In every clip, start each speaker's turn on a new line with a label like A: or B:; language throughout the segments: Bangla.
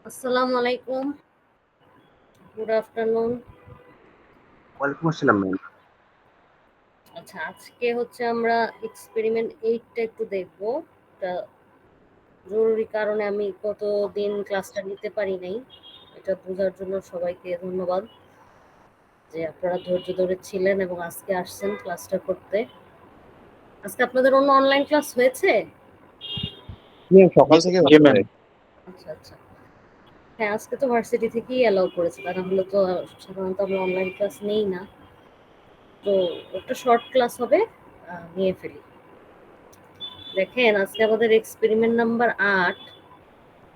A: আসসালামু আলাইকুম। Good afternoon.
B: ওয়ালাইকুম আসসালাম ম্যাম।
A: আচ্ছা, আজকে হচ্ছে আমরা এক্সপেরিমেন্ট 8 টা একটু দেখব। এটা জরুরি কারণে আমি কতদিন ক্লাসটা নিতে পারি নাই। এটা বোঝার জন্য সবাইকে ধন্যবাদ যে আপনারা ধৈর্য ধরে ছিলেন এবং আজকে আসছেন ক্লাসটা করতে। আজকে আপনাদের অন্য অনলাইন ক্লাস হয়েছে?
B: সকাল থেকে
C: জি ম্যাম।
A: আচ্ছা আচ্ছা। হ্যাঁ, আজকে তো ভার্সিটি থেকেই অ্যালাউ করেছে, তা না হলে তো সাধারণত আমরা অনলাইন ক্লাস নেই না। তো একটা শর্ট ক্লাস হবে, নিয়ে ফেলি। দেখেন, আজকে আমাদের এক্সপেরিমেন্ট নাম্বার 8,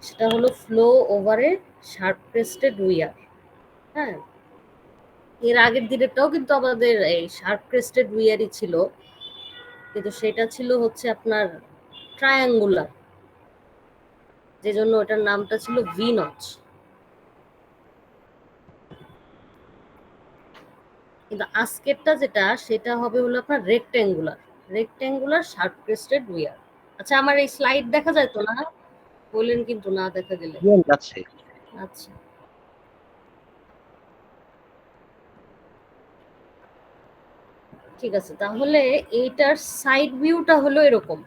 A: সেটা হলো ফ্লো ওভারে শার্প ক্রেস্টেড উইয়ার। হ্যাঁ, এর আগের দিনেরটাও কিন্তু আমাদের এই শার্প ক্রেস্টেড উইয়ারই ছিল, কিন্তু সেটা ছিল হচ্ছে আপনার ট্রায়াঙ্গুলার, যে জন্য ওটার নামটা ছিল ভি নচ। কিন্তু আজকেরটা যেটা, সেটা হবে হলো আপনার রেক্ট্যাঙ্গুলার শার্প ক্রেস্টেড উইয়ার। আচ্ছা, আমার এই স্লাইড দেখা যায় তো না? বললেন কিন্তু না দেখা গেলে।
B: যাচ্ছে।
A: আচ্ছা, ঠিক আছে। তাহলে এইটার সাইড ভিউটা হলো এরকম।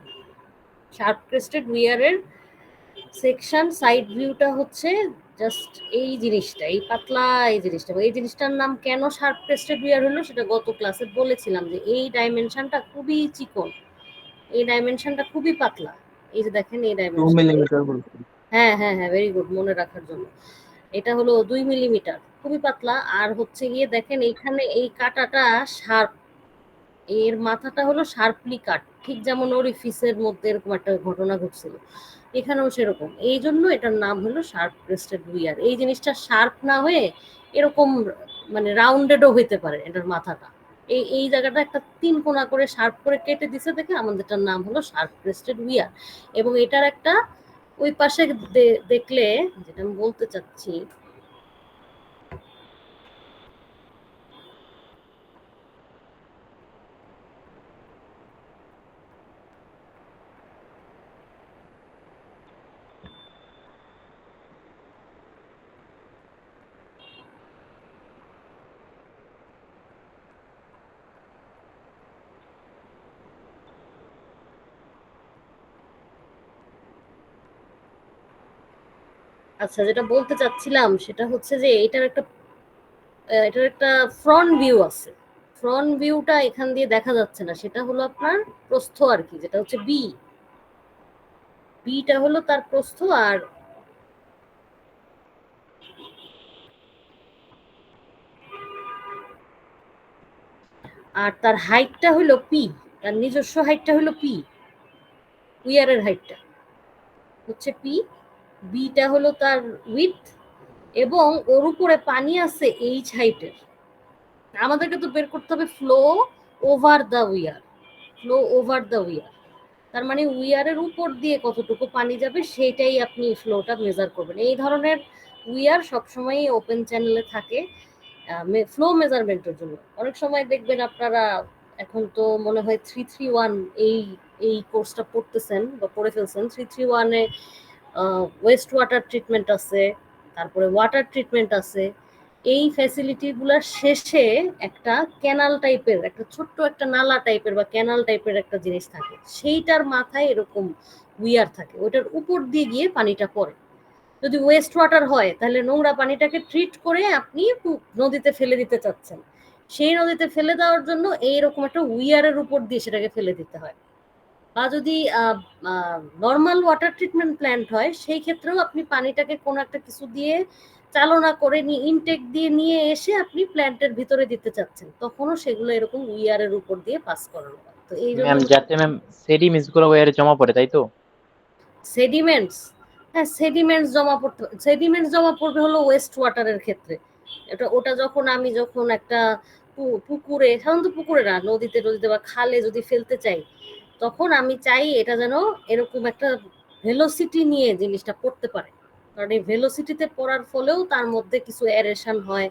A: শার্প ক্রেস্টেড উইয়ারের সেকশন সাইড ভিউটা হচ্ছে জাস্ট এই জিনিসটা, এই পাতলা এই জিনিসটা। এই জিনিসটার নাম কেন শার্প ক্রেস্টেড উইয়ার হলো সেটা গত ক্লাসে বলেছিলাম, যে এই ডাইমেনশনটা খুবই চিকন, এই ডাইমেনশনটা খুবই পাতলা। এই যে দেখেন এই
C: 2
A: ডাইমেনশন।
C: মিলিমিটার বলছেন।
A: হ্যাঁ হ্যাঁ হ্যাঁ, ভেরি গুড, মনে রাখার জন্য। এটা হলো 2 মিলিমিটার, খুবই পাতলা। আর হচ্ছে গিয়ে দেখেন এইখানে এই কাটাটা শার্প, এর মাথাটা হলো শার্পলি কাট, ঠিক যেমন ওরিফিসের মধ্যে এরকম একটা ঘটনা ঘটছিল, এখানেও সেরকম। এই জন্য এটার নাম হলো শার্প ক্রেস্টেড উইয়ার। এই জিনিসটা শার্প না হয়ে এরকম মানে রাউন্ডেডও হইতে পারে এটার মাথাটা। এই এই জায়গাটা একটা 3 কোণা করে শার্প করে কেটে দিছে দেখে আমাদেরটার নাম হলো শার্প ক্রেস্টেড উইয়ার। এবং এটার একটা ওই পাশে দেখলে, যেটা আমি বলতে চাচ্ছি, আচ্ছা যেটা বলতে চাচ্ছিলাম সেটা হচ্ছে যে এটার একটা ফ্রন্ট ভিউ আছে। ফ্রন্ট ভিউটা এখান দিয়ে দেখা যাচ্ছে না, সেটা হলো আপনার প্রস্থ আর কি, যেটা হচ্ছে বিটা হলো তার প্রস্থ। আর তার হাইটটা হলো পি, তার নিজস্ব হাইটটা হলো পি, উইয়ারের হাইটটা হচ্ছে পি, বিটা হলো তার উইথ, এবং ওর উপরে পানি আছে এইচ হাইটের। আমাদেরকে তো বের করতে হবে flow over the weir, flow over the weir. তার মানে উইয়ারের উপর দিয়ে কতটুকু পানি যাবে সেইটাই আপনি ফ্লোটা মেজার করবেন। এই ধরনের উইয়ার সবসময়ই ওপেন চ্যানেলে থাকে ফ্লো মেজারমেন্টের জন্য। অনেক সময় দেখবেন আপনারা, এখন তো মনে হয় 331 এই এই কোর্সটা পড়তেছেন বা পড়ে ফেলছেন। 331-এ ওয়েস্ট ওয়াটার ট্রিটমেন্ট আছে, তারপরে ওয়াটার ট্রিটমেন্ট আছে। এই ফ্যাসিলিটিগুলোর শেষে একটা ক্যানাল টাইপের, একটা ছোট্ট একটা নালা টাইপের বা ক্যানাল টাইপের একটা জিনিস থাকে, সেইটার মাথায় এরকম উইয়ার থাকে, ওটার উপর দিয়ে গিয়ে পানিটা পড়ে। যদি ওয়েস্ট ওয়াটার হয় তাহলে নোংরা পানিটাকে ট্রিট করে আপনি নদীতে ফেলে দিতে চাচ্ছেন, সেই নদীতে ফেলে দেওয়ার জন্য এইরকম একটা উইয়ারের উপর দিয়ে সেটাকে ফেলে দিতে হয়। বা যদি নর্মাল ওয়াটার ট্রিটমেন্ট প্ল্যান্ট হয়, সেই ক্ষেত্রেও আপনি পানিটাকে কোনো একটা কিছু দিয়ে চালনা করে নিয়ে ইনটেক দিয়ে নিয়ে এসে আপনি প্ল্যান্টের ভিতরে দিতে চাচ্ছেন, তখনও সেগুলো এরকম উইয়ারের উপর দিয়ে পাস করানো হয়। তো এই জন্য
C: ম্যাম যাতে সেডিমেন্টস গুলো ওয়ারে জমা পড়ে, তাই তো?
A: সেডিমেন্টস, হ্যাঁ সেডিমেন্টস জমা পড়বে হলো ওয়েস্ট ওয়াটারের ক্ষেত্রে। ওটা যখন একটা পুকুরে, সাধারণত পুকুরে না, নদীতে বা খালে যদি ফেলতে চাই, তখন আমি চাই এটা যেন এরকম একটা ভেলোসিটি নিয়ে জিনিসটা পড়তে পারে। কারণ এই ভেলোসিটিতে পড়ার ফলেও তার মধ্যে কিছু অ্যারেশন হয়,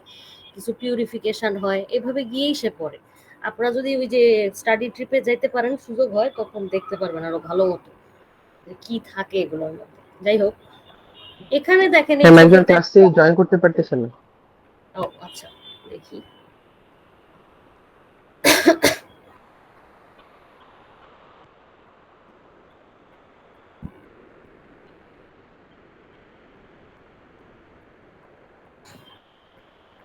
A: কিছু পিউরিফিকেশন হয়, এভাবে গিয়েই সে পড়ে। আপনারা যদি ওই যে স্টাডি ট্রিপে যেতে পারেন, সুযোগ হয়, তখন দেখতে পারবেন আরো ভালো মতো কি থাকে এগুলোর মধ্যে। যাই হোক, এখানে দেখেন এই
B: ম্যাম একজন
A: ছবিতে
B: ক্লাসে জয়েন করতে পারতেছেন না।
A: ও আচ্ছা দেখি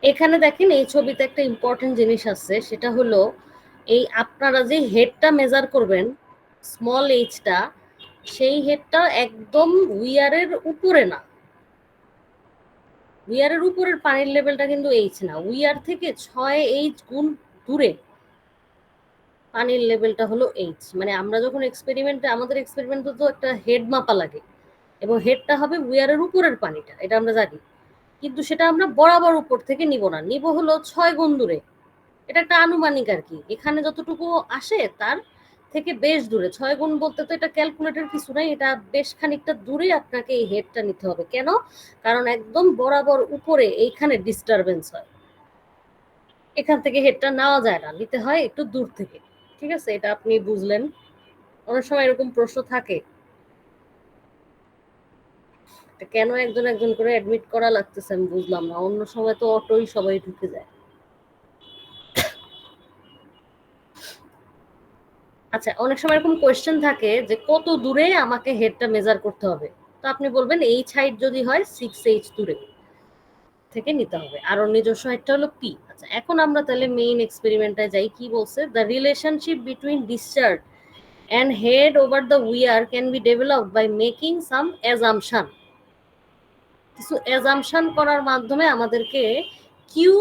A: এখানে দেখেন এই ছবিতে একটা ইম্পর্টেন্ট জিনিস আছে, সেটা হলো এই আপনারা যে হেডটা মেজার করবেন স্মল এইচটা, সেই হেডটা একদম উইয়ারের উপরে না, উইয়ারের উপরের পানির লেভেলটা কিন্তু এইচ না, উইয়ার থেকে 6H গুণ দূরে পানির লেভেলটা হলো এইচ। মানে আমরা যখন এক্সপেরিমেন্টে, আমাদের এক্সপেরিমেন্টে তো একটা হেড মাপা লাগে এবং হেডটা হবে উইয়ারের উপরের পানিটা, এটা আমরা জানি, কিন্তু সেটা আমরা বরাবর উপর থেকে নিব না, নিব হলো 6 গুণ দূরে। এটা একটা আনুমানিক আর কি, এখানে যতটুকু আসে তার থেকে বেশ দূরে। 6 গুণ বলতে তো এটা ক্যালকুলেটর কিছু নাই, এটা বেশ খানিকটা দূরে আপনাকে এই হেডটা নিতে হবে। কেন? কারণ একদম বরাবর উপরে এইখানে ডিস্টারবেন্স হয়, এখান থেকে হেডটা নেওয়া যায় না, নিতে হয় একটু দূর থেকে। ঠিক আছে, এটা আপনি বুঝলেন। অনেক সময় এরকম প্রশ্ন থাকে, কেন একজন একজন করে অ্যাডমিট করা লাগতেছে আমি বুঝলাম না, অন্য সময় তো অটোই সবাই ঢুকে যায়। আচ্ছা, অনেক সময় এরকম কোয়েশ্চেন থাকে যে কত দূরে আমাকে হেডটা মেজার করতে হবে, তো আপনি বলবেন এইচ হাইট যদি হয় 6H দূরে থেকে নিতে হবে, আর ওর নিজস্ব হাইটটা হলো পি। আচ্ছা, এখন আমরা তাহলে মেইন এক্সপেরিমেন্টে যাই। কি বলছে? The relationship between discharge and head over the weir can be developed by making some assumption। কিছু অ্যাজাম্পশন করার মাধ্যমে আমাদেরকে কিউ,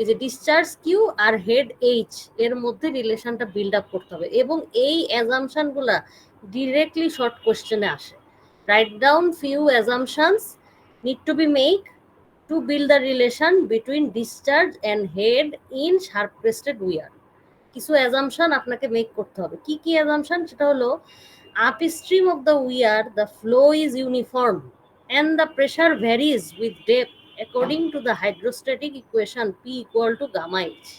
A: এই যে discharge Q R head H এর মধ্যে রিলেশনটা বিল্ড আপ করতে হবে, এবং এই অ্যাজাম্পশন গুলা ডিরেক্টলি শর্ট কোশ্চেনে আসে। Right down few assumptions need to be make to build the relation between discharge and head in sharp crested weir. কিছু অ্যাজাম্পশন আপনাকে মেক করতে হবে। কি কি অ্যাজাম্পশন? সেটা হলো upstream of the weir the flow is uniform and the pressure varies with depth according to the hydrostatic equation P equal to gamma H।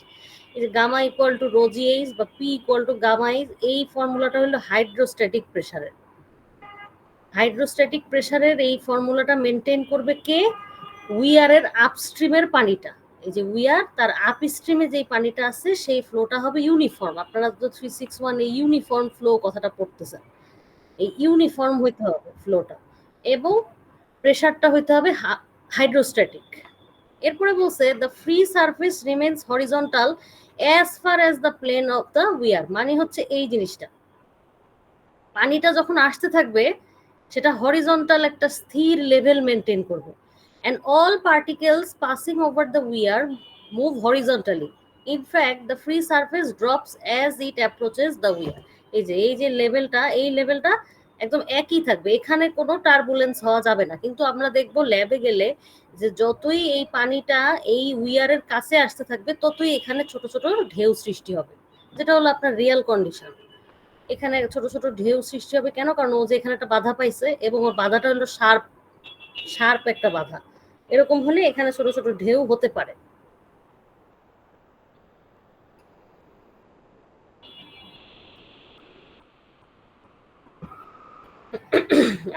A: এই যে gamma equal to rho G H বা P equal to gamma H, এই ফর্মুলাটা হলো হাইড্রোস্ট্যাটিক প্রেসারের। হাইড্রোস্ট্যাটিক প্রেসারের এই ফর্মুলাটা মেনটেন করবে কে? উইয়ারের আপস্ট্রিমের পানিটা। এই যে উইয়ার, তার আপস্ট্রিমে যে পানিটা আছে সেই ফ্লোটা হবে ইউনিফর্ম। আপনারা তো 361 এই ইউনিফর্ম ফ্লো কথাটা পড়তেছেন, এই ইউনিফর্ম হইতে হবে ফ্লোটা, এবং প্রেসারটা হইতে হবে হাইড্রোস্ট্যাটিক। এরপরে বলছে the free surface remains horizontal as far as the plane of the weir. মানে হচ্ছে এই জিনিসটা, পানিটা যখন আসতে থাকবে সেটা হরিজন্টাল একটা স্থির লেভেল মেনটেন করবে, and all particles passing over the weir move horizontally. In fact, the free surface drops as it approaches the weir। এই যে লেভেলটা, এই লেভেলটা একদম একই থাকবে, এখানে কোনো টার্বুলেন্স হওয়া যাবে না। কিন্তু আমরা দেখবো ল্যাবে গেলে যে যতই এই পানিটা এই উইয়ারের কাছে আসতে থাকবে ততই এখানে ছোট ছোট ঢেউ সৃষ্টি হবে, যেটা হলো আপনার রিয়েল কন্ডিশন। এখানে ছোট ছোট ঢেউ সৃষ্টি হবে কেন? কারণ ও যে এখানে একটা বাধা পাইছে এবং ওর বাধাটা হলো শার্প, শার্প একটা বাধা। এরকম হলে এখানে ছোট ছোট ঢেউ হতে পারে।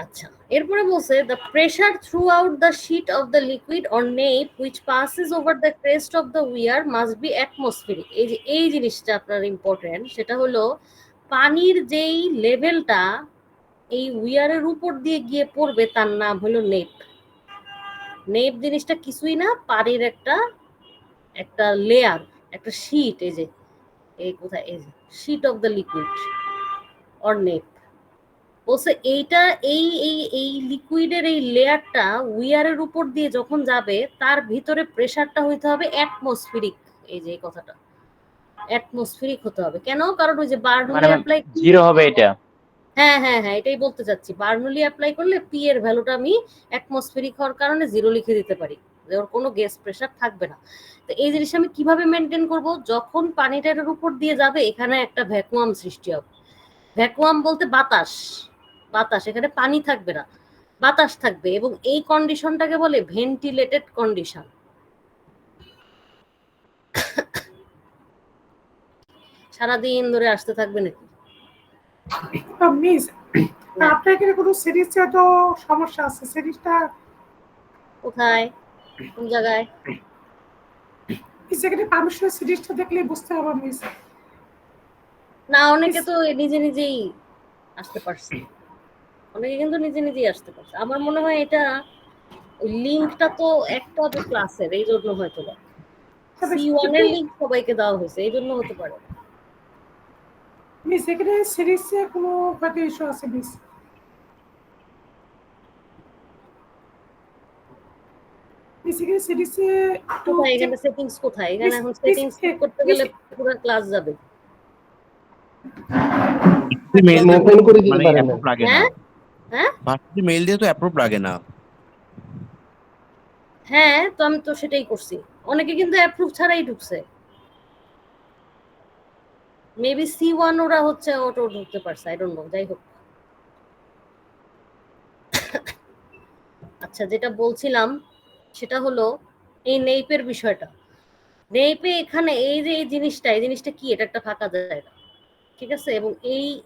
A: আচ্ছা, এরপরে বলছে the pressure throughout the sheet of the liquid or nappe which passes over the crest of the weir must be atmospheric. এই যে এই জিনিসটা আপনার ইম্পর্টেন্ট, সেটা হলো পানির যেই লেভেলটা এই উইয়ারের উপর দিয়ে গিয়ে পড়বে তার নাম হলো নেপ। নেপ জিনিসটা কিছুই না, পানির একটা একটা লেয়ার, একটা শীট। এই যে এই কোথায়, এই যে sheet of the liquid or nappe বলছে এইটা, এই এই এই লিকুইডের এই লেয়ারটা উইয়ারের উপর দিয়ে যখন যাবে তার ভিতরে প্রেসারটা হইতে হবে অ্যাটমসফিরিক। এই যে এই কথাটা অ্যাটমসফিরিক হতে হবে। কেন? কারণ ওই যে বার্নৌলি অ্যাপ্লাই,
C: জিরো হবে এটা।
A: হ্যাঁ হ্যাঁ হ্যাঁ, এটাই বলতে চাচ্ছি। বার্নৌলি অ্যাপ্লাই করলে পি এর ভ্যালুটা আমি অ্যাটমসফিরিক হওয়ার কারণে জিরো লিখে দিতে পারি, যে ওর কোনো গ্যাস প্রেসার থাকবে না। তো এই জিনিসটা আমি কিভাবে মেনটেন করব? যখন পানিটার উপর দিয়ে যাবে এখানে একটা ভ্যাকুয়াম সৃষ্টি হবে। ভ্যাকুয়াম বলতে বাতাস, বাতাস, এখানে পানি থাকবে না, বাতাস থাকবে, এবং এই কন্ডিশনটাকে বলে ভেন্টিলেটেড কন্ডিশন। সারাদিন ধরে আসতে থাকবে নাকি?
D: মিস আপনার এখানে কোনো সিরিজে তো সমস্যা আছে, সিরিজটা
A: কোথায়, কোন জায়গায়?
D: এই জায়গাটা পারমিশনের সিরিজটা দেখলে বুঝতে হবে মিস।
A: না, অনেকে তো নিজে নিজেই আসতে পারছে, অনেকে কিন্তু নিজে নিজেই আসতে পারছে। আমার মনে হয় এটা ওই লিঙ্কটা তো একটা ক্লাসের, এই জন্য হয়তো বা C1 এর লিঙ্ক সবাইকে দেওয়া হয়েছে, এই জন্য হতে পারে।
D: মিস এখানে সিরিজে কোনো হয়তো ইস্যু আছে মিস। মিস এখানে সিরিজে একটু
A: কোথায় এখানে সেটিংস কোথায়? এখানে এখন সেটিংস করতে গেলে পুরো ক্লাস যাবে।
E: ওপেন করে দিতে
F: মানে
E: পারেন না।
F: অ্যাপ্রুভ লাগে না।
A: হ্যাঁ হ্যাঁ
F: ভার্সিটি মেইল দিয়ে তো অ্যাপ্রুভ লাগে না।
A: হ্যাঁ, তো আমি তো সেটাই করছি। অনেকে কিন্তু অ্যাপ্রুভ ছাড়াই ঢুকছে। মেবি C1 ওরা হচ্ছে অটো ঢুকতে পারছে, আই ডোন্ট নো। যাই হোক, আচ্ছা, যেটা বলছিলাম সেটা হলো এই নেইপের বিষয়টা। নেইপে এখানে এই যে এই জিনিসটা কি? এটা একটা ফাঁকা জায়গা, ঠিক আছে? এবং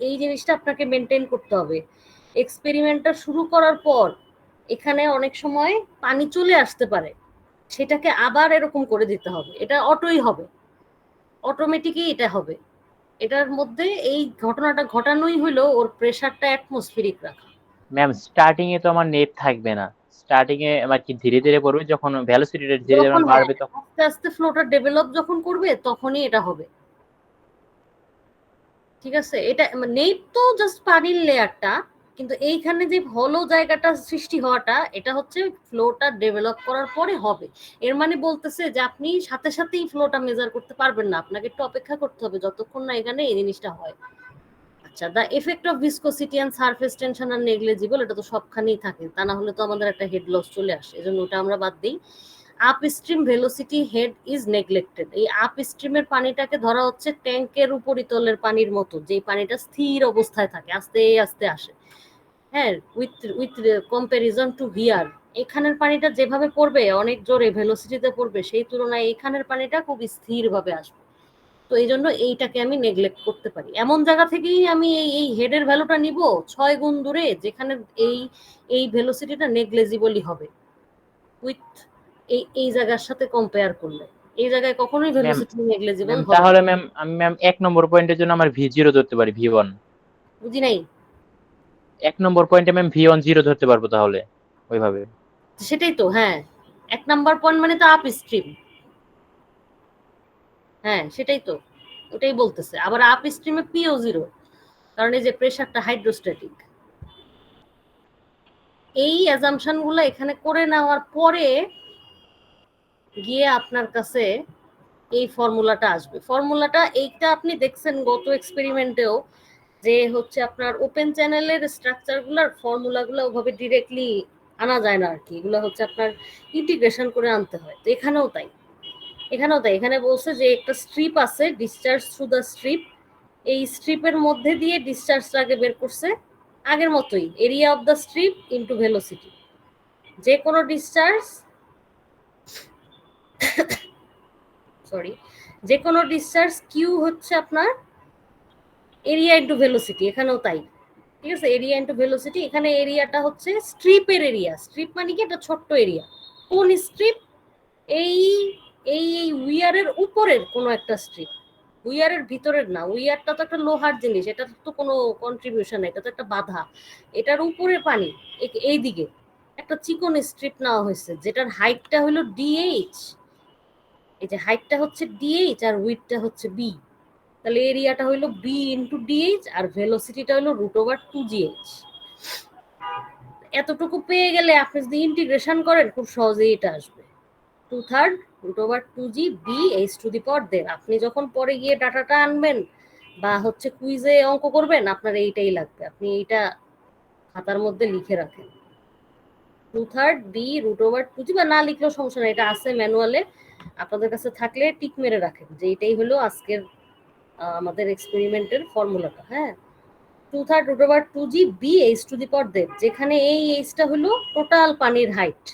A: এই জিনিসটা আপনাকে মেনটেন করতে হবে। এক্সপেরিমেন্টটা শুরু করার পর এখানে অনেক সময় পানি চলে আসতে পারে, সেটাকে আবার এরকম করে দিতে হবে। এটা অটোই হবে, অটোমেটিকই এটা হবে। এটার মধ্যে এই ঘটনাটা ঘটানোই হলো ওর প্রেসারটা অ্যাটমসফিরিক রাখা।
C: ম্যাম স্টার্টিং এ তো আমার নেট থাকবে না, স্টার্টিং এ আমার কি ধীরে ধীরে পড়বে, যখন ভেলোসিটিটা ধীরে ধীরে
A: যখন
C: বাড়বে তখন।
A: আস্তে আস্তে ফ্লোটা ডেভেলপ যখন করবে তখনই এটা হবে, ঠিক আছে? এটা নেই তো জাস্ট পানির লেয়ারটা, কিন্তু এইখানে যে হলো জায়গাটা সৃষ্টি হওয়াটা, এটা হচ্ছে ফ্লোটা ডেভেলপ করার পরে হবে। এর মানে বলতেছে যে আপনি সাথে সাথেই ফ্লোটা মেজার করতে পারবেন না, আপনাকে একটু অপেক্ষা করতে হবে যতক্ষণ না এখানে এই জিনিসটা হয়। আচ্ছা, the effect of viscosity and surface tension are negligible, এটা তো সবখানেই থাকে, তা না হলে তো আমাদের একটা হেড লস চলে আসে, এজন্য ওটা আমরা বাদ দিই। Up stream velocity head is neglected. এই আপ স্ট্রিমের পানিটাকে ধরা হচ্ছে ট্যাঙ্কের উপরিতলের পানির মতো, যে পানিটা স্থির অবস্থায় থাকে, আস্তে আস্তে আসে। হ্যাঁ, উইথ কম্পারিজন টু হিয়ার, এখানের পানিটা যেভাবে পড়বে অনেক জোরে ভেলোসিটিতে পড়বে, সেই তুলনায় এখানের পানিটা খুব স্থিরভাবে আসবে। তো এই জন্য এইটাকে আমি নেগলেক্ট করতে পারি। এমন জায়গা থেকেই আমি এই হেডের ভ্যালুটা নিব 6 গুণ দূরে, যেখানে এই ভেলোসিটিটা নেগলেজিবলই হবে উইথ এই জায়গার সাথে কম্পেয়ার করলে। এই জায়গায় কখনোই ভেলোসিটি নেগলিজিবল হবে
C: তাহলে
A: না।
C: ম্যাম আমি ম্যাম 1 নম্বর পয়েন্টের জন্য আমার V0 ধরতে পারি, V1।
A: বুঝি নাই।
C: 1 নম্বর পয়েন্টে ম্যাম V1 0 ধরতে পারবো তাহলে ওইভাবে।
A: সেটাই তো, হ্যাঁ, 1 নাম্বার পয়েন্ট মানে তো আপ স্ট্রিম। হ্যাঁ, সেটাই তো, ওটাই বলতেছে। আবার আপ স্ট্রিমে পিও 0, কারণ এই যে প্রেসারটা হাইড্রোস্ট্যাটিক। এই অ্যাজাম্পশন গুলো এখানে করে নেওয়ার পরে গিয়ে আপনার কাছে এই ফর্মুলাটা আসবে। ফর্মুলাটা এইটা আপনি দেখছেন গত এক্সপেরিমেন্টেও, যে হচ্ছে আপনার ওপেন চ্যানেলের স্ট্রাকচারগুলোর ফর্মুলাগুলো ওভাবে ডিরেক্টলি আনা যায় না আর কি, এগুলো হচ্ছে আপনার ইন্টিগ্রেশন করে আনতে হয়। তো এখানেও তাই, এখানে বলছে যে একটা স্ট্রিপ আছে, ডিসচার্জ থ্রু দ্য স্ট্রিপ। এই স্ট্রিপের মধ্যে দিয়ে ডিসচার্জটা আগে বের করছে, আগের মতোই area of the strip into velocity. যে কোনো ডিসচার্জ যে কোনো ডিসচার্জ কিউ হচ্ছে আপনার এরিয়া ইন্টু ভেলোসিটি, এখানেও তাই, ঠিক আছে? Area into velocity. এখানে এরিয়াটা হচ্ছে স্ট্রিপের এরিয়া। স্ট্রিপ মানে কি? একটা ছোট্ট এরিয়া। কোন স্ট্রিপ? এই এই এই উইয়ারের উপরের কোনো একটা স্ট্রিপ, উইয়ারের ভিতরের না। উইয়ারটা তো একটা লোহার জিনিস, এটা তো কোনো কন্ট্রিবিউশন না, এটা তো একটা বাধা। এটার উপরে পানি, এই দিকে একটা চিকন স্ট্রিপ নেওয়া হয়েছে, যেটার হাইটটা হলো DH। এই যে হাইটটা হচ্ছে DH আর উইডটা হচ্ছে B। তাহলে এরিয়াটা হইলো B ইন্টু DH আর ভেলোসিটিটা হলো √2gh। এতটুকু পেয়ে গেলে আপনি যদি ইন্টিগ্রেশন করেন খুব সহজেই এটা আসবে 2/3 √2g BH⁴ আপনি যখন পরে গিয়ে ডাটাটা আনবেন বা হচ্ছে কুইজে অঙ্ক করবেন, আপনার এইটাই লাগবে। আপনি এইটা খাতার মধ্যে লিখে রাখেন, 2/3 B√2g, বা না লিখলেও সমস্যা নেই, এটা আছে ম্যানুয়ালে, আপনাদের কাছে থাকলে টিক মেরে রাখেন যে এইটাই হলো আজকের আমাদের এক্সপেরিমেন্টের ফর্মুলাটা। হ্যাঁ, 2/3 √2g BH⁴, যেখানে এই এইচটা হলো টোটাল পানির হাইট,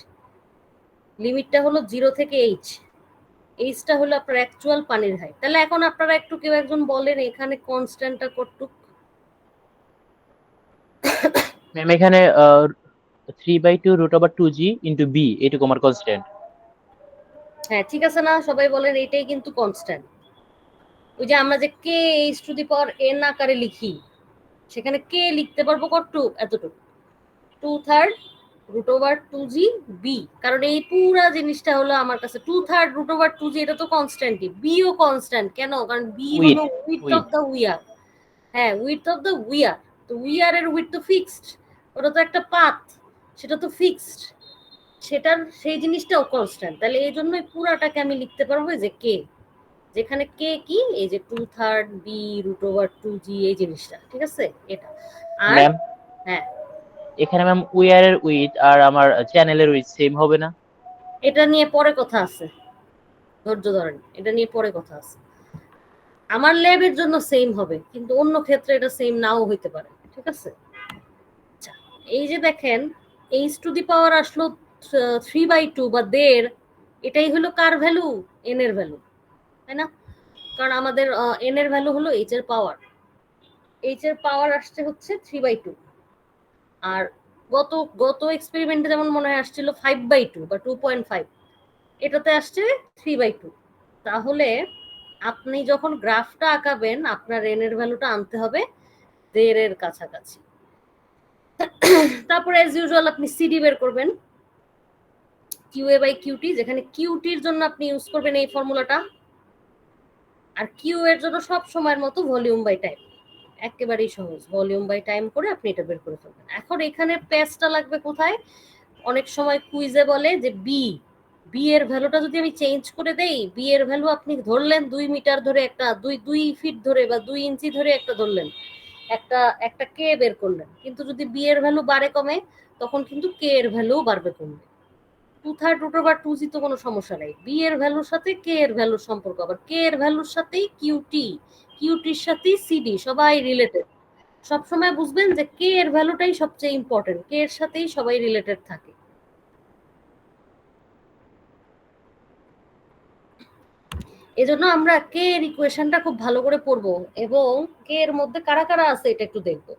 A: লিমিটটা হলো 0 থেকে h, এইচটা হলো আপনার অ্যাকচুয়াল পানির হাইট। তাহলে এখন আপনারা একটু কেউ একজন বলেন এখানে কনস্ট্যান্টটা কতটুক?
C: ম্যাম এখানে 3/2 √2g ইন্টু বি, এইটুকু আমার কনস্ট্যান্ট।
A: হ্যাঁ ঠিক আছে না, সবাই বলেন এটাই কিন্তু কনস্ট্যান্ট। ওই যে আমরা যে K H to the power N আকারে লিখি, সেখানে কে লিখতে পারবো কতটুকু, এতটুকু, 2/3 √2g বি, কারণ এই পুরা জিনিসটা হলো আমার কাছে 2/3 √2g, এটা তো কনস্ট্যান্টই, বি ও কনস্ট্যান্ট। কেন? কারণ বি হলো উইডথ অফ দ্য উইয়ার। হ্যাঁ, উইডথ অফ দ্য উইয়ার, তো উইয়ার এর উইডথ তো ফিক্সড, ওটা তো একটা পাথ, সেটা তো ফিক্সড, সেটার সেই জিনিসটাও কনস্ট্যান্ট। তাহলে এই জন্যই পুরাটাকে আমি লিখতে পারবো যে কে, যেখানে কে কি, এই যে 2/3 বি √2g, এই জিনিসটা, ঠিক আছে এটা। আর
C: ম্যাম
A: হ্যাঁ,
C: এখানে ম্যাম উইয়ারের উইথ আর আমার চ্যানেলের উইথ সেম হবে না?
A: এটা নিয়ে পরে কথা আছে, ধৈর্য ধরেন, এটা নিয়ে পরে কথা আছে। আমার ল্যাবের জন্য সেম হবে, কিন্তু অন্য ক্ষেত্রে এটা সেম নাও হইতে পারে, ঠিক আছে। আচ্ছা, এই যে দেখেন এইচ টু দি পাওয়ার আসলো 3/2 বা 1.5, এটাই হলো কার ভ্যালু, এন এর ভ্যালু, তাই না? কারণ আমাদের এন এর ভ্যালু হলো এইচ এর পাওয়ার, এইচ এর পাওয়ার আসছে হচ্ছে 3/2। আর গত গত এক্সপেরিমেন্টে যেমন মনে হয় আসছিল 5/2 বা 2.5, এটাতে আসছে 3/2। তাহলে আপনি যখন গ্রাফটা আঁকাবেন, আপনার এন এর ভ্যালুটা আনতে হবে 1.5 এর কাছাকাছি। তারপরে এজ ইউজুয়াল আপনি সিডি বের করবেন, কিউএ বাই কিউটি, যেখানে কিউটির জন্য আপনি ইউজ করবেন এই ফর্মুলাটা, আর কিউ এর জন্য সব সময়ের মতো ভলিউম বাই টাইম, একেবারেই সহজ, ভলিউম বাই টাইম করে আপনি এটা বের করে ফেলবেন। এখন এখানে পেজটা লাগবে কোথায়? অনেক সময় কুইজে বলে যে বি, বি এর ভ্যালুটা যদি আমি চেঞ্জ করে দেই, বি এর ভ্যালু আপনি ধরলেন 2 মিটার ধরে একটা, 2 ফিট ধরে বা 2 ইঞ্চি ধরে একটা ধরলেন, একটা একটা কে বের করলেন, কিন্তু যদি বি এর ভ্যালু বাড়ে কমে, তখন কিন্তু কে এর ভ্যালু বাড়বে কমবে। 2/3 √2g তো কোনো সমস্যা নাই, বি এর ভ্যালুর সাথে কে এর ভ্যালুর সম্পর্ক, আবার কে এর ভ্যালুর সাথেই কিউটি, কিউটির সাথেই সিডি, সবাই রিলেটেড। সবসময় বুঝবেন যে কে এর ভ্যালুটাই সবচেয়ে ইম্পর্টেন্ট, কে এর সাথেই সবাই রিলেটেড থাকে। এজন্য আমরা কে এর ইকুয়েশনটা খুব ভালো করে পড়বো, এবং কে এর মধ্যে কারা কারা আছে এটা একটু দেখবো,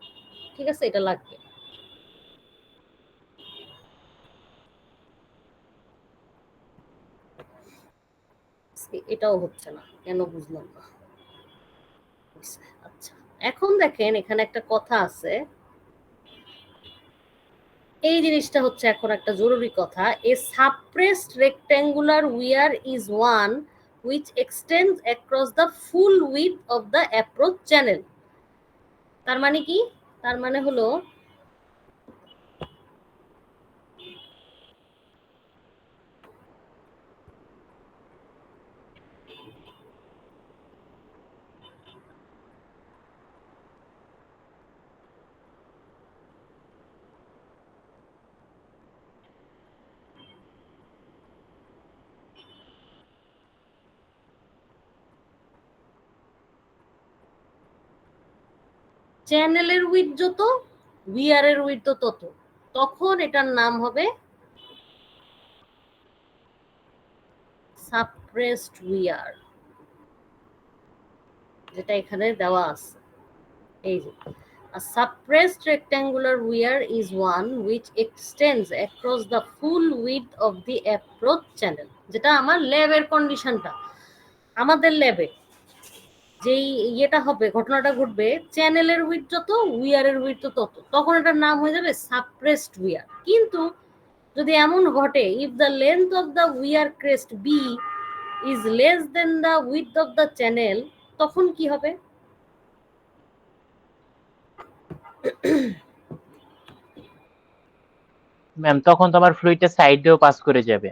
A: ঠিক আছে, এটা লাগবে। এটাও হচ্ছে না কেন, বুঝলাম না। আচ্ছা, এখন দেখেন এখানে একটা কথা আছে, এই জিনিসটা হচ্ছে এখন একটা জরুরি কথা। A suppressed rectangular weir is one which extends across the full width of the approach channel। তার মানে কি? তার মানে হলো চ্যানেলের উইথ যত, উইয়ারের উইথ তত, তখন এটার নাম হবে সাপ্রেসড উইয়ার, যেটা এখানে দেওয়া আছে। এই যে a suppressed rectangular weir is one which extends across the full width of the approach channel, যেটা আমার ল্যাবের কন্ডিশনটা, আমাদের ল্যাবে যেই ইয়েটা হবে, ঘটনাটা ঘটবে, চ্যানেলের উইথ যত, উইয়ারের উইথ তত, তখন এটার নাম হয়ে যাবে সাপ্রেসড উইয়ার। কিন্তু যদি এমন ঘটে, if the length of the weir crest B is less than the width of the channel, তখন কি হবে?
C: ম্যাম তখন তো আমার ফ্লুইডটা সাইড দিয়েও পাস করে যাবে।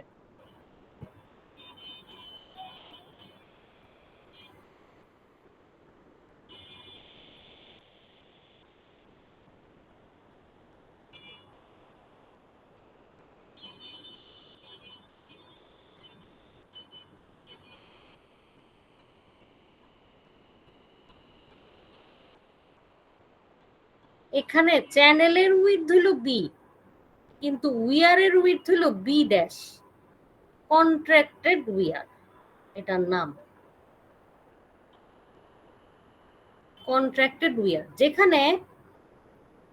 A: এখানে চ্যানেলের উইথ হইল বি, কিন্তু উইয়ারের উইথ হইল বি ড্যাশ, কন্ট্রাক্টেড উইয়ার এটার নাম, কন্ট্রাক্টেড উইয়ার, যেখানে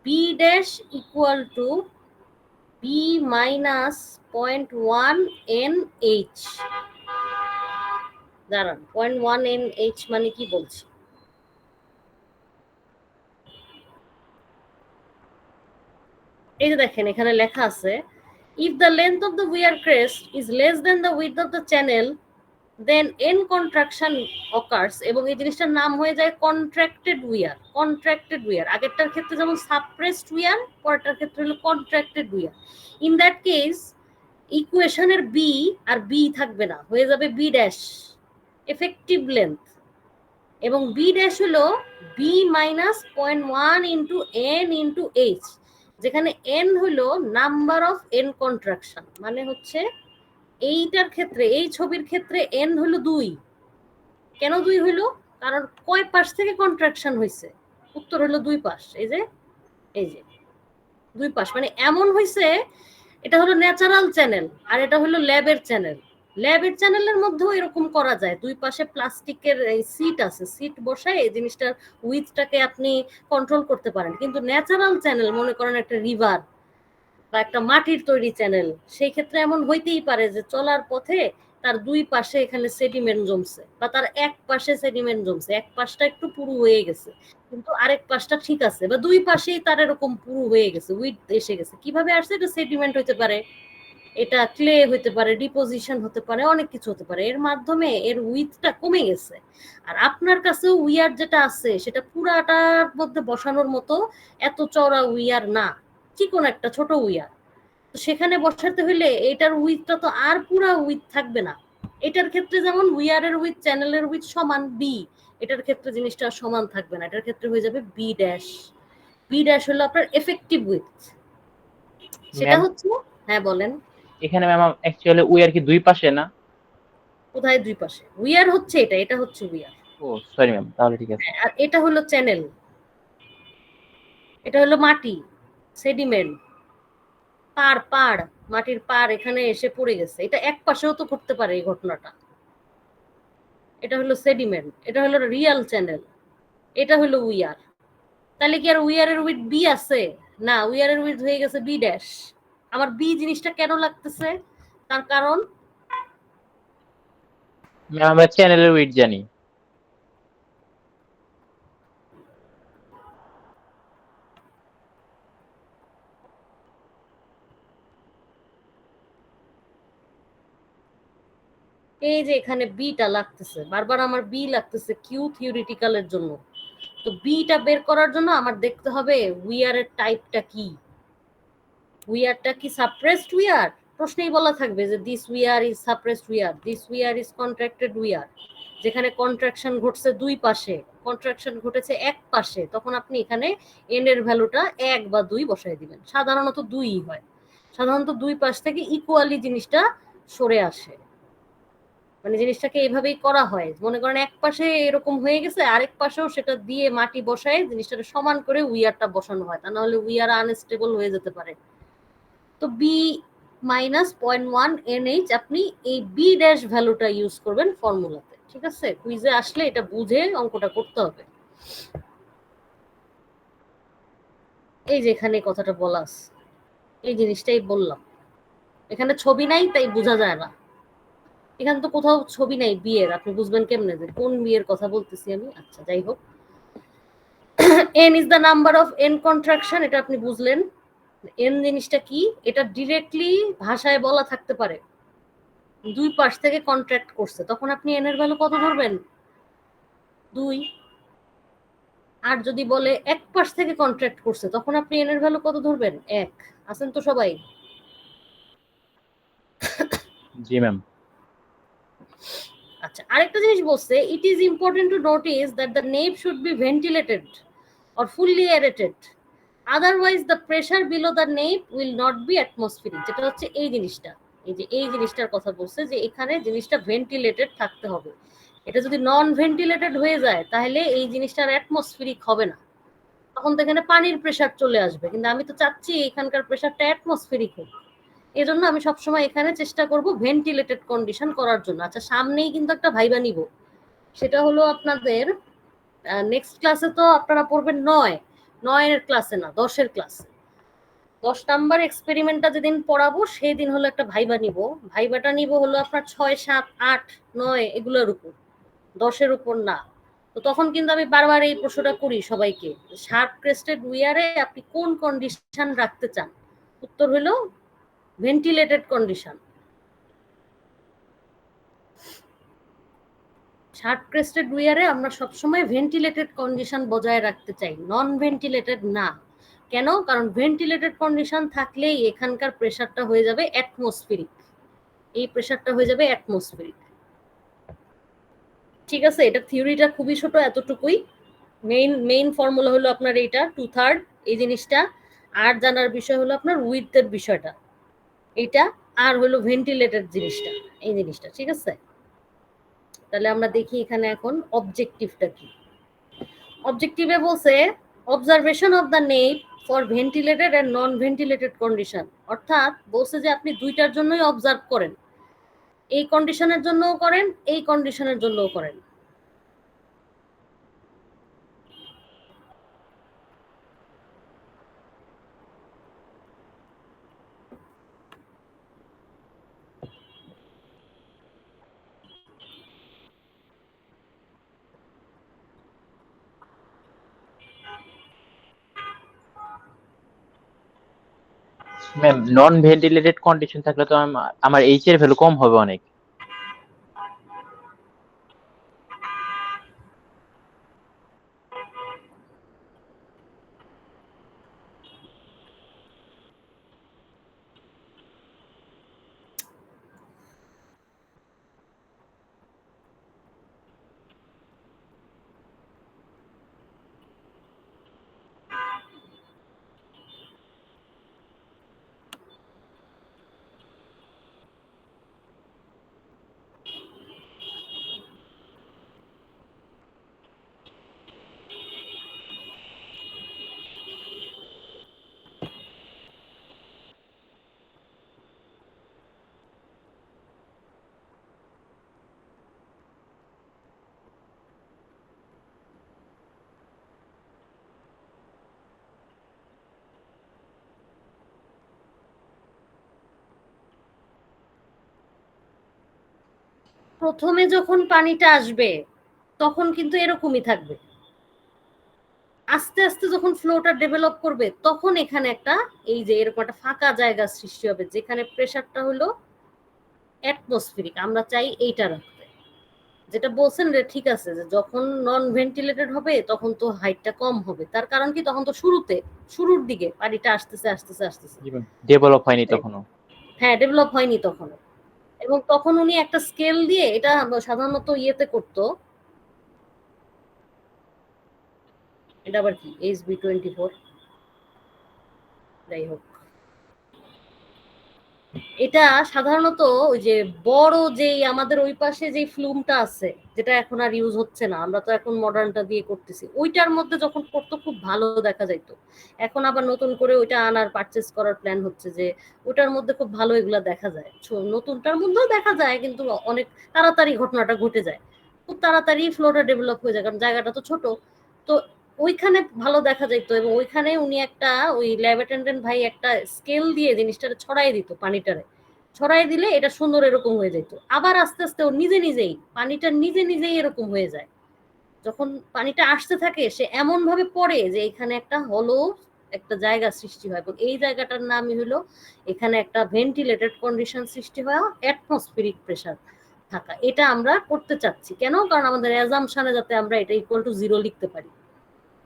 A: B dash equal to B minus 0.1 NH। দাঁড়ান, 0.1 NH মানে কি বলছি? এই যে দেখেন এখানে লেখা আছে, if the length of the weir crest is less than the width of the channel, then n contraction occurs, এবং এই জিনিসটার নাম হয়ে যায় কন্ট্রাক্টেড উইয়ার। কন্ট্রাক্টেড উইয়ার, আগেরটার ক্ষেত্রে যেমন সাপ্রেসড উইয়ার, পরেরটার ক্ষেত্রে হলো contracted weir. In that case ইকুয়েশনের বি আর বি থাকবে না, হয়ে যাবে বি ড্যাশ, এফেক্টিভ লেন্থ, এবং বি ড্যাশ হলো B minus 0.1 into N into H, যেখানে এন হলো নাম্বার অফ এন কন্ট্রাকশন। মানে হচ্ছে এইটার ক্ষেত্রে, এই ছবির ক্ষেত্রে এন হলো 2। কেন 2 হইলো? কারণ কয় পাশ থেকে কন্ট্রাকশন হয়েছে? উত্তর হলো 2 পাশ। এই যে 2 পাশ, মানে এমন হয়েছে, এটা হলো ন্যাচারাল চ্যানেল আর এটা হলো ল্যাবের চ্যানেল। ল্যাবের চ্যানেলের মধ্যেও এরকম করা যায়, 2 পাশে প্লাস্টিকের সিট আছে, সিট বসায় এই জিনিসটার উইথটাকে আপনি কন্ট্রোল করতে পারেন। কিন্তু ন্যাচারাল চ্যানেল, মনে করেন একটা রিভার বা একটা মাটির তৈরি চ্যানেল, সেই ক্ষেত্রে এমন হইতেই পারে যে চলার পথে তার 2 পাশে এখানে সেডিমেন্ট জমছে, বা তার এক পাশে সেডিমেন্ট জমছে, এক পাশটা একটু পুরু হয়ে গেছে কিন্তু আরেক পাশটা ঠিক আছে, বা 2 পাশেই তার এরকম পুরু হয়ে গেছে, উইথ এসে গেছে। কিভাবে আসছে? এটা সেডিমেন্ট হইতে পারে, এটা ক্লে হতে পারে, ডিপোজিশন হতে পারে, অনেক কিছু হতে পারে, এর মাধ্যমে এর উইথটা কমে গেছে। আর আপনার কাছে উইয়ার যেটা আছে সেটা পুরাটার মধ্যে বসানোর মতো এত চওড়া উইয়ার না, চিকন একটা ছোট উইয়ার। তো সেখানে বসাতে হলে এটার উইথটা তো আর পুরা উইথ থাকবে না। এটার ক্ষেত্রে যেমন উইয়ারের উইথ চ্যানেলের উইথ সমান বি, এটার ক্ষেত্রে জিনিসটা সমান থাকবে না, এটার ক্ষেত্রে হয়ে যাবে বি ড্যাশ। বি ড্যাশ হলো আপনার এফেক্টিভ উইথ। সেটা
C: ম্যাম
A: হচ্ছে, হ্যাঁ বলেন।
C: এখানে ম্যাম অ্যাকচুয়ালি উইয়ার কি 2 পাশে না?
A: কোথায় 2 পাশে? উইয়ার হচ্ছে এটা, এটা হচ্ছে উইয়ার,
C: ও সরি ম্যাম, তাহলে ঠিক আছে।
A: আর এটা হলো চ্যানেল, এটা হলো মাটি, সেডিমেন্ট, পাড়, মাটির পাড় এখানে এসে পড়ে গেছে। এটা এক পাশেও তো করতে পারে এই ঘটনাটা। এটা হলো সেডিমেন্ট, এটা হলো রিয়াল চ্যানেল, এটা হলো উইয়ার। তাহলে কি আর উইয়ারের উইথ বি আছে? না, উইয়ারের উইথ হয়ে গেছে বি ড্যাশ। আমার বি জিনিসটা কেন লাগতেছে? তার কারণ
C: ম্যাম আমরা চ্যানেলের উইডথ জানি।
A: এই যে এখানে বিটা লাগতেছে, বারবার আমার বি লাগতেছে কিউ থিওরিটিক্যালের জন্য। তো বিটা বের করার জন্য আমার দেখতে হবে উইয়ারের টাইপটা কি। উইয়ারটা কি সাপ্রেসড উইয়ার? প্রশ্নেই বলা থাকবে যে this weir is suppressed weir, this weir is contracted weir. যেখানে কন্ট্রাকশন ঘটছে 2 পাশে, কন্ট্রাকশন ঘটেছে এক পাশে, তখন আপনি এখানে এন এর ভ্যালুটা 1 বা 2 বসায় দিবেন। সাধারণত 2ই হয়, সাধারণত 2 পাশ থেকে ইকুয়ালি জিনিসটা সরে আসে, মানে জিনিসটাকে এইভাবেই করা হয়। মনে করেন এক পাশে এরকম হয়ে গেছে, আরেক পাশেও সেটা দিয়ে মাটি বসায় জিনিসটাকে সমান করে উইয়ারটা বসানো হয়, তা নাহলে উইয়ার আনস্টেবল হয়ে যেতে পারে। তো বি মাইনাস 0.1 NH, আপনি এই বি ড্যাশ ভ্যালুটা ইউজ করবেন ফর্মুলাতে, ঠিক আছে? কুইজে আসলে এটা বুঝে অঙ্কটা করতে হবে। এই যে এখানে কথাটা বলা আছে, এই জিনিসটাই বললাম। এখানে ছবি নাই তাই বোঝা যায় না, এখানে তো কোথাও ছবি নাই বিয়ের, আপনি বুঝবেন কেমনে যে কোন বিয়ের কথা বলতেছি আমি? আচ্ছা যাই হোক, n is the number of n contraction, এটা আপনি বুঝলেন। n জিনিসটা কি, এটা ডিরেক্টলি ভাষায় বলা থাকতে পারে 2 পাশ থেকে কন্ট্রাক্ট করছে, তখন আপনি n এর ভ্যালু কত ধরবেন? 2। আর যদি বলে এক পাশ থেকে কন্ট্রাক্ট করছে, তখন আপনি n এর ভ্যালু কত ধরবেন? 1। আছেন তো সবাই?
C: জি ম্যাম।
A: আচ্ছা, আরেকটা জিনিস বলছে, it is important to notice that the nappe should be ventilated or fully aerated, otherwise the pressure below the nappe will not be atmospheric. যেটা হচ্ছে এই জিনিসটা, এই যে এই জিনিসটার কথা বলছে যে এখানে জিনিসটা ভেন্টিলেটেড থাকতে হবে। এটা যদি নন ভেন্টিলেটেড হয়ে যায় তাহলে এই জিনিসটার অ্যাটমসফিরিক হবে না, তখন তো এখানে পানির প্রেসার চলে আসবে। কিন্তু আমি তো চাচ্ছি এখানকার প্রেসারটা অ্যাটমসফিরিক হোক, এজন্য আমি সবসময় এখানে চেষ্টা করব ভেন্টিলেটেড কন্ডিশন করার জন্য। আচ্ছা, সামনেই কিন্তু একটা ভাইবা নিব, সেটা হলো আপনাদের নেক্সট ক্লাসে তো আপনারা পড়বেন 9 এর ক্লাসে না 10 এর ক্লাসে। 10 নাম্বার এক্সপেরিমেন্টটা যেদিন পড়াবো সেই দিন হলো একটা ভাইবা নিব। ভাইবাটা নিব হলো আপনার 6, 7, 8, 9 এগুলোর উপর, 10-এর উপর না। তো তখন কিন্তু আমি বারবার এই প্রশ্নটা করি সবাইকে, শার্প ক্রেস্টেড উইয়ারে আপনি কোন কন্ডিশন রাখতে চান? উত্তর হলো ভেন্টিলেটেড কন্ডিশন। শার্প ক্রেস্টেড উইয়ারে আমরা সবসময় ভেন্টিলেটেড কন্ডিশন বজায় রাখতে চাই, নন ভেন্টিলেটেড না। কেন? কারণ ভেন্টিলেটেড কন্ডিশন থাকলেই এখানকার প্রেসারটা হয়ে যাবে অ্যাটমসফিরিক, এই প্রেসারটা হয়ে যাবে অ্যাটমসফিরিক। ঠিক আছে, এটা থিওরিটা খুবই ছোট, এতটুকুই। মেইন ফর্মুলা হলো আপনার এইটা 2/3 এই জিনিসটা। আর জানার বিষয় হলো আপনার উইথের বিষয়টা এইটা, আর হলো ভেন্টিলেটেড জিনিসটা, এই জিনিসটা। ঠিক আছে, তাহলে আমরা দেখি এখানে এখন অবজেক্টিভটা কি। অবজেক্টিভে বলছে observation of the nappe for ventilated and non ventilated condition, অর্থাৎ বলছে যে আপনি দুইটার জন্যই অবজার্ভ করেন, এই কন্ডিশনের জন্যও করেন, এই কন্ডিশনের জন্যও করেন।
C: ম্যাম নন ভেন্টিলেটেড কন্ডিশন থাকলে তো আমার এইচ এর ভ্যালু কম হবে অনেক।
A: প্রথমে যখন পানিটা আসবে তখন কিন্তু এরকমই থাকবে, আস্তে আস্তে যখন ফ্লোটা ডেভেলপ করবে তখন এখানে একটা এই যে এরকম একটা ফাঁকা জায়গা সৃষ্টি হবে যেখানে প্রেসারটা হলো অ্যাটমসফিরিক। আমরা চাই এইটা রাখতে, যেটা বলছেন রে ঠিক আছে, যে যখন নন ভেন্টিলেটেড হবে তখন তো হাইটটা কম হবে। তার কারণ কি, তখন তো শুরুর দিকে পানিটা আসতেছে আসতেছে আসতেছে,
C: ডেভেলপ হয়নি তখনও।
A: হ্যাঁ ডেভেলপ হয়নি তখন। এবং তখন উনি একটা স্কেল দিয়ে, এটা সাধারণত ইয়েতে করতো, এটা আবার কি HB24, যাই হোক, এটা সাধারণত ওই যে বড় যে আমাদের ওই পাশে যে ফ্লুমটা আছে যেটা এখন আর ইউজ হচ্ছে না, আমরা তো এখন মডার্নটা দিয়ে করতেছি, ওইটার মধ্যে যখন করতো খুব ভালো দেখা যাইতো। এখন আবার নতুন করে ওইটা আনার পারচেস করার প্ল্যান হচ্ছে, যে ওটার মধ্যে খুব ভালো এগুলা দেখা যায়। নতুনটার মধ্যেও দেখা যায় কিন্তু অনেক তাড়াতাড়ি ঘটনাটা ঘটে যায়, খুব তাড়াতাড়ি ফ্লোটা ডেভেলপ হয়ে যায় কারণ জায়গাটা তো ছোট। তো ওইখানে ভালো দেখা যাইতো, এবং ওইখানে উনি একটা ওই ল্যাব অ্যাটেন্ডেন্ট ভাই একটা স্কেল দিয়ে জিনিসটা ছড়াই দিত, পানিটারে ছড়াই দিলে এটা সুন্দর এরকম হয়ে যেত। আবার আস্তে আস্তে ও নিজে নিজেই পানিটা নিজে নিজেই এরকম হয়ে যায়, যখন পানিটা আসতে থাকে সে এমন ভাবে পড়ে যে এখানে একটা হলো একটা জায়গা সৃষ্টি হয়, এবং এই জায়গাটার নামই হলো এখানে একটা ভেন্টিলেটেড কন্ডিশন সৃষ্টি হয়, অ্যাটমসফিরিক প্রেসার থাকা। এটা আমরা করতে চাচ্ছি কেন, কারণ আমাদের অ্যাজাম্পশনে যাতে আমরা এটা ইকুয়াল টু 0 লিখতে পারি।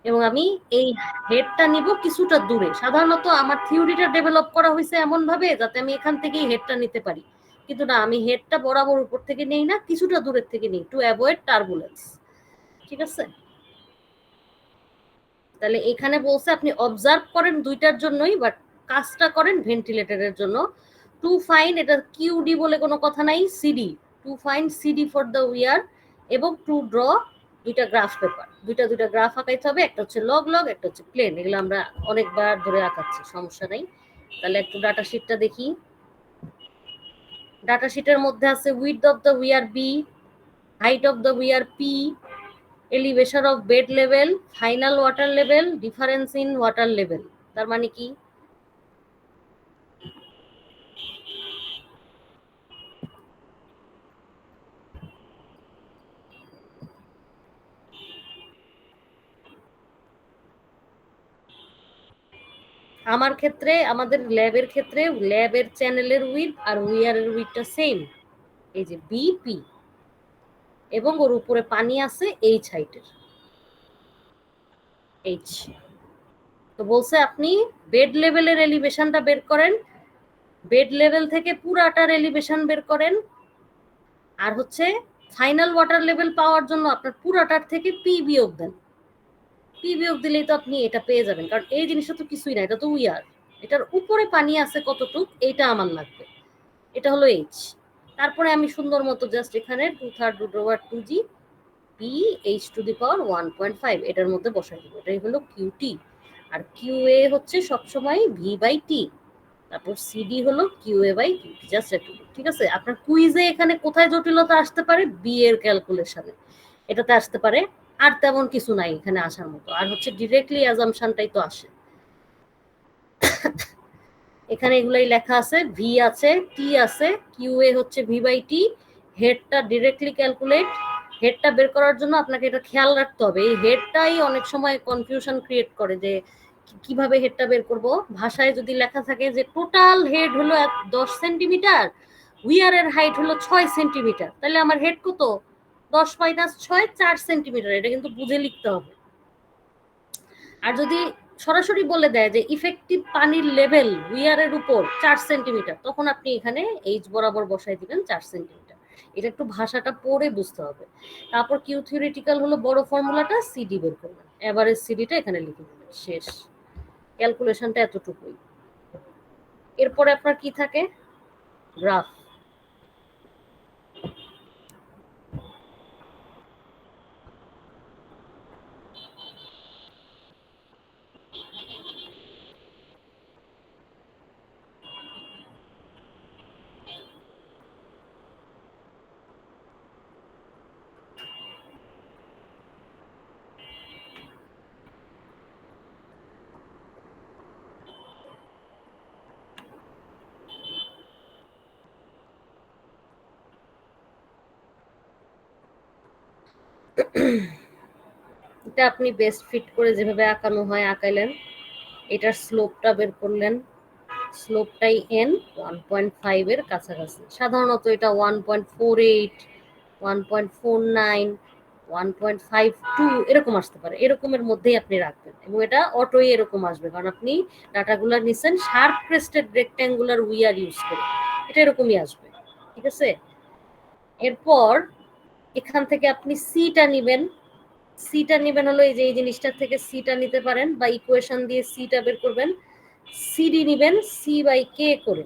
A: এবং আমি এই হেডটা নিব কিছুটা দূরে, সাধারণত আমার থিওরিটা ডেভেলপ করা হয়েছে এমন ভাবে যাতে আমি এখান থেকেই হেডটা নিতে পারি, কিন্তু না, আমি হেডটা বরাবর উপর থেকে নেই না, কিছুটা দূরের থেকে নিই টু অ্যাভয়েড টার্বুলেন্স। ঠিক আছে, তাহলে এখানে বলছে আপনি অবজার্ভ করেন দুইটার জন্যই, বাট কাজটা করেন ভেন্টিলেটরের জন্য। টু ফাইন, এটা কিউডি বলে কোনো কথা নাই, CD, to find CD for the weir, এবং টু ড্র দুইটা গ্রাফ পেপার, দুইটা গ্রাফ আঁকাইতে হবে, একটা হচ্ছে লগ লগ, একটা হচ্ছে প্লেন। এগুলো আমরা অনেকবার ধরে আঁকাচ্ছি, সমস্যা নাই। তাহলে একটু ডাটা শিটটা দেখি। ডাটা শিটের মধ্যে আছে width of the weir B, height of the weir P, elevation of bed level, final water level, difference in water level. তার মানে কি, আমার ক্ষেত্রে, আমাদের ল্যাবের ক্ষেত্রে ল্যাবের চ্যানেলের উইথ আর উইয়ারের উইথটা সেম। এই যে বিপি, এবং ওর উপরে পানি আছে এইচ হাইটের, এইচ। তো বলছে আপনি বেড লেভেলের এলিভেশনটা বের করেন, বেড লেভেল থেকে পুরাটার এলিভেশন বের করেন, আর হচ্ছে ফাইনাল ওয়াটার লেভেল পাওয়ার জন্য আপনার পুরাটার থেকে পি বিয়োগ দেন। পি বিয়োগ দিলেই তো আপনি এটা পেয়ে যাবেন, কারণ এই জিনিসটা তো কিছুই না, এটা তো উইয়ার, এটার উপরে পানি আছে কতটুক এইটা আমার লাগবে, এটা হলো এইচ। তারপরে আমি সুন্দর মতো জাস্ট এখানে 2/3√2g P H to the power 1.5 এটার মধ্যে বসাই দেবো, এটাই হলো কিউটি। আর কিউএ হচ্ছে সবসময় ভি বাই টি, তারপর সিডি হলো কিউএ বাই কিউটি, জাস্ট এটুকু। ঠিক আছে, আপনার কুইজে এখানে কোথায় জটিলতা আসতে পারে, বি এর ক্যালকুলেশনে এটাতে আসতে পারে, আর তেমন কিছু নাই এখানে আসার মতো। আর হচ্ছে ডিরেক্টলি অ্যাজাম্পশনটাই তো আসে এখানে, এগুলাই লেখা আছে, ভি আছে, টি আছে, কিউএ হচ্ছে ভি বাই টি, হেডটা ডিরেক্টলি ক্যালকুলেট। হেডটা বের করার জন্য আপনাকে এটা খেয়াল রাখতে হবে, এই হেডটাই অনেক সময় কনফিউশন ক্রিয়েট করে যে কিভাবে হেডটা বের করব। ভাষায় যদি লেখা থাকে যে টোটাল হেড হলো 10 সেন্টিমিটার, উইয়ারের হাইট হলো 6 সেন্টিমিটার, তাহলে আমার হেড কত, 10 - 6 4 সেন্টিমিটার, এটা কিন্তু বুঝে লিখতে হবে। আর যদি সরাসরি বলে দেয় যে ইফেক্টিভ পানির লেভেল উইয়ারের উপর 4 সেন্টিমিটার, তখন আপনি এখানে এইচ বরাবর বসাই দিবেন 4 সেন্টিমিটার। এটা একটু ভাষাটা পড়ে বুঝতে হবে। তারপর কিউ থিওরিটিক্যাল হলো বড় ফর্মুলাটা, সিডি বের করবেন, এভারেজ সিডিটা এখানে লিখে দেবেন, শেষ। ক্যালকুলেশনটা এতটুকুই। এরপরে আপনার কি থাকে, গ্রাফ। এটা আপনি বেস্ট ফিট করে যেভাবে আঁকানো হয় আঁকাইলেন, এটার স্লোপটা বের করলেন, স্লোপটাই এন 1.5 এর কাছাকাছি, সাধারণত এটা 1.48, 1.49, 1.52 এরকম আসতে পারে, এরকমের মধ্যেই আপনি রাখবেন, এবং এটা অটোই এরকম আসবে, কারণ আপনি ডাটাগুলো নিছেন sharp crested rectangular weir use করে, এটা এরকমই আসবে। ঠিক আছে, এরপর এখান থেকে আপনি সিটা নিবেন, সিটা নিবেন হলো এই যে এই জিনিসটার থেকে সিটা নিতে পারেন, বা ইকুয়েশন দিয়ে সিটা বের করবেন। সিডি নিবেন সি বাই কে করে,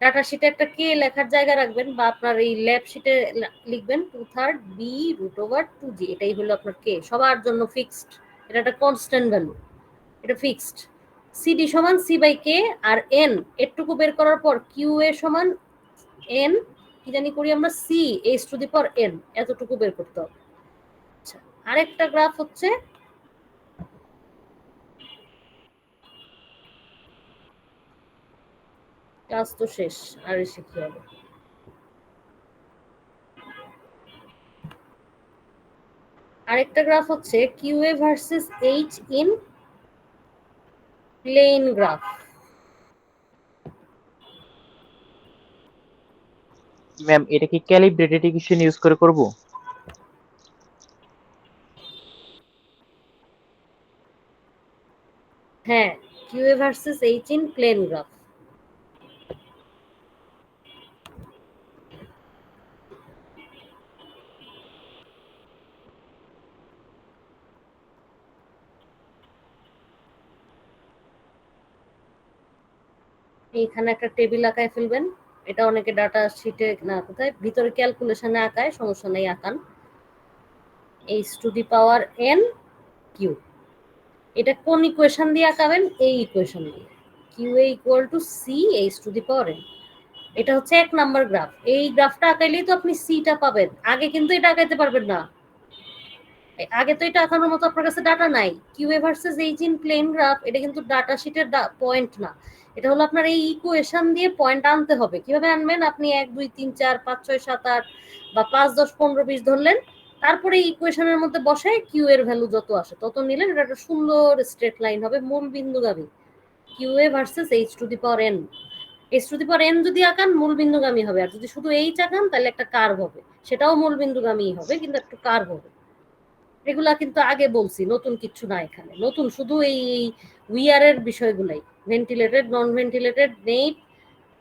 A: ডাটা শিটে একটা কে লেখার জায়গা রাখবেন, বা আপনার এই ল্যাব শিটে লিখবেন 2/3b√2g, এটাই হলো আপনার কে, সবার জন্য ফিক্সড, এটা একটা কনস্ট্যান্ট ভ্যালু, এটা ফিক্সড। সিডি সমান সি বাই কে, আর এন এটুকু বের করার পর কিউ এ সমান এন কি জানি করি আমরা, C H to the power N, এতটুকু বের করতে হবে। আচ্ছা, আরেকটা গ্রাফ হচ্ছে ক্লাস তো শেষ, আর এসে কি হবে, আরেকটা গ্রাফ হচ্ছে QA versus H in plain graph.
C: Ma'am এটা কি ক্যালিব্রেটেড ইকুয়েশন ইউজ করে করব?
A: হ্যাঁ, QA versus H in plain graph. এইখানে একটা টেবিল আঁকায় ফেলবেন, এটা অনেকে ডাটা শিটে না কোথায় ভিতরে ক্যালকুলেশনে আঁকায়, সমস্যা নেই আঁকান। H to the power N Q, এটা কোন ইকুয়েশন দিয়ে আঁকাবেন, এই ইকুয়েশন দিয়ে, Q A equal to C H to the power N, এটা হচ্ছে 1 নাম্বার গ্রাফ। এই গ্রাফটা আঁকাইলেই তো আপনি সিটা পাবেন, আগে কিন্তু এটা আঁকাইতে পারবেন না, আগে তো এটা আঁকানোর মতো আপনার কাছে ডাটা নাই। QA versus H in plain graph, এটা কিন্তু ডাটা শিটের পয়েন্ট না, এটা হলো আপনার এই ইকুয়েশন দিয়ে পয়েন্ট আনতে হবে। কিভাবে আনবেন, আপনি 1 2 3 4 5 6 7 8 বা 5 10 15 20 ধরলেন, তারপরে এই ইকুয়েশনের মধ্যে বসায় কিউ এর ভ্যালু যত আসে তত নিলেন, এটা একটা সুন্দর স্ট্রেট লাইন হবে মূল বিন্দুগামী। QA versus H to the power N. H to the power N যদি আঁকান মূল বিন্দুগামী হবে, আর যদি শুধু এইচ আঁকান তাহলে একটা কার্ভ হবে, সেটাও মূল বিন্দুগামী হবে কিন্তু একটু কার্ভ হবে। এগুলা কিন্তু আগে বলছি, নতুন কিচ্ছু না এখানে, নতুন শুধু এই উইয়ার এর বিষয়গুলাই, ভেন্টিলেটেড, নন ভেন্টিলেটেড, নেট,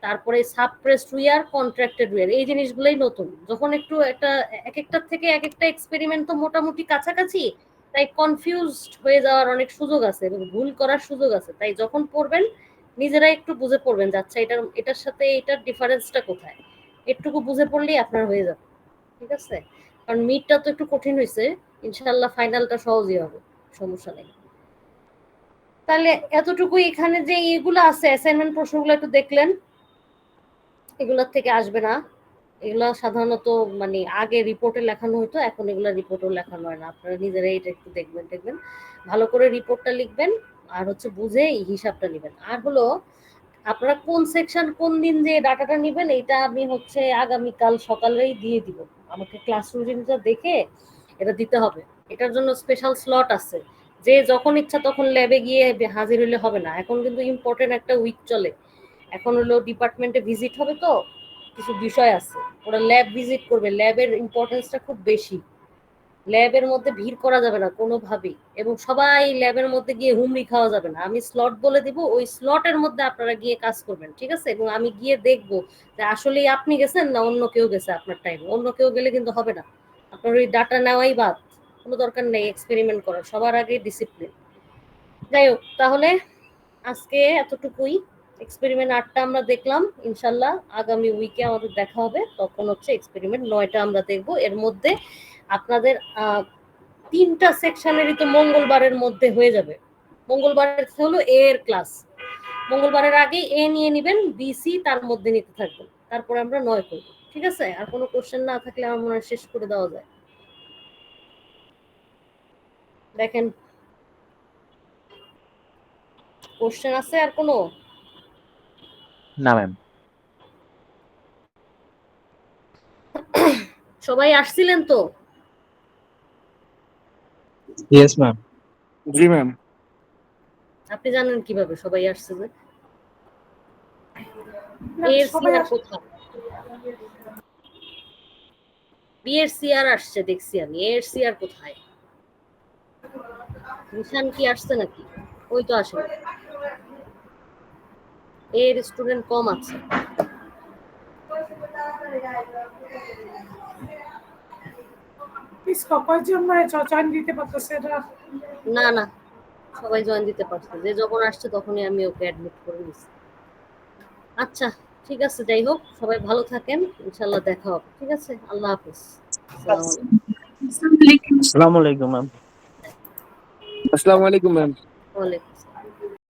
A: তারপরে সাবপ্রেসড উইয়ার, কন্ট্রাক্টেড উইয়ার, এই জিনিসগুলাই নতুন। যখন একটু একটা এক একটার থেকে এক একটা এক্সপেরিমেন্ট তো মোটামুটি কাছাকাছি, তাই কনফিউজড হয়ে যাওয়ার অনেক সুযোগ আছে এবং ভুল করার সুযোগ আছে। তাই যখন পড়বেন নিজেরা একটু বুঝে পড়বেন যে আচ্ছা এটার সাথে এটার ডিফারেন্সটা কোথায়, একটুকু বুঝে পড়লেই আপনার হয়ে যাবে, ঠিক আছে? কারণ মিডটা তো একটু কঠিন হয়েছে, ইনশাল্লাহ ফাইনালটা সহজই হবে, সমস্যা নেই। তাহলে এতটুকু এখানে যে এগুলো আছে অ্যাসাইনমেন্ট প্রশ্নগুলো একটু দেখলেন, এগুলোর থেকে আসবে না। এগুলো সাধারণত মানে আগে রিপোর্টে লেখানো হতো, এখন এগুলো রিপোর্টেও লেখানো হয় না। আপনারা নিজেরাই এটা একটু দেখবেন, ভালো করে রিপোর্টটা লিখবেন, আর হচ্ছে বুঝে এই হিসাবটা নেবেন। আর হলো আপনারা কোন সেকশন কোন দিন যে ডাটাটা নেবেন এটা আমি হচ্ছে আগামীকাল সকালেই দিয়ে দিব। আমাকে ক্লাস রুটিনটা দেখে এটা দিতে হবে। এটার জন্য স্পেশাল স্লট আছে, যে যখন ইচ্ছা তখন ল্যাবে গিয়ে হাজির হলে হবে না। এখন কিন্তু ইম্পর্টেন্ট একটা উইক চলে, এখন হলো ডিপার্টমেন্টে ভিজিট হবে, তো কিছু বিষয় আছে, ওরা ল্যাব ভিজিট করবে, ল্যাবের ইম্পর্টেন্সটা খুব বেশি। ল্যাবের মধ্যে ভিড় করা যাবে না কোনোভাবেই, এবং সবাই ল্যাবের মধ্যে গিয়ে হুমড়ি খাওয়া যাবে না। আমি স্লট বলে দিব, ওই স্লটের মধ্যে আপনারা গিয়ে কাজ করবেন, ঠিক আছে? এবং আমি গিয়ে দেখবো যে আসলেই আপনি গেছেন না অন্য কেউ গেছে আপনার টাইমে। অন্য কেউ গেলে কিন্তু হবে না, আপনার ওই ডাটা নেওয়াই বাদ, কোনো দরকার নেই এক্সপেরিমেন্ট করার, সবার আগে ডিসিপ্লিন। যাই হোক, তাহলে আজকে এতটুকুই। এক্সপেরিমেন্ট 8টা আমরা দেখলাম, ইনশাল্লাহ আগামী উইকে আমাদের দেখা হবে, তখন হচ্ছে এক্সপেরিমেন্ট 9টা আমরা দেখব। এর মধ্যে আপনাদের 3টা সেকশনেরই তো মঙ্গলবারের মধ্যে হয়ে যাবে। মঙ্গলবারের হলো এ এর ক্লাস, মঙ্গলবারের আগে এ নিয়ে নেবেন, বিসি তার মধ্যে নিতে থাকবেন, তারপরে আমরা 9 করব, ঠিক আছে? আর কোনো কোশ্চেন না থাকলে আমার মনে হয় শেষ করে দেওয়া যায়। দেখেন কোশ্চেন আছে আর কোনো?
C: না ম্যাম।
A: সবাই আসছিলেন তো?
E: Yes ma'am.
F: জি ম্যাম।
A: আপনি জানেন কিভাবে সবাই আসছে? যে
D: না,
A: এর
D: সবাই
A: সিআর
D: আস-
A: কোথায়? বি এর সিআর আসছে দেখছি আমি, এর সিআর কোথায়? নিশান কি আসছে নাকি? ওই তো আসে, এর স্টুডেন্ট কম আছে।
D: প্লিজ কয়জন জয়েন দিতে পারতেছে এটা?
A: না না, সবাই জয়েন দিতে পারছে, যে যখন আসছে তখনই আমি ওকে অ্যাডমিট করে দিচ্ছি। আচ্ছা ঠিক আছে, যাই হোক সবাই ভালো থাকেন, ইনশাল্লাহ দেখা হবে, ঠিক আছে? আল্লাহ হাফিজ, আসসালামু আলাইকুম।
E: আসসালামু আলাইকুম ম্যাম।
F: আসসালামু আলাইকুম ম্যাম।
A: ওয়ালাইকুম আসসালাম।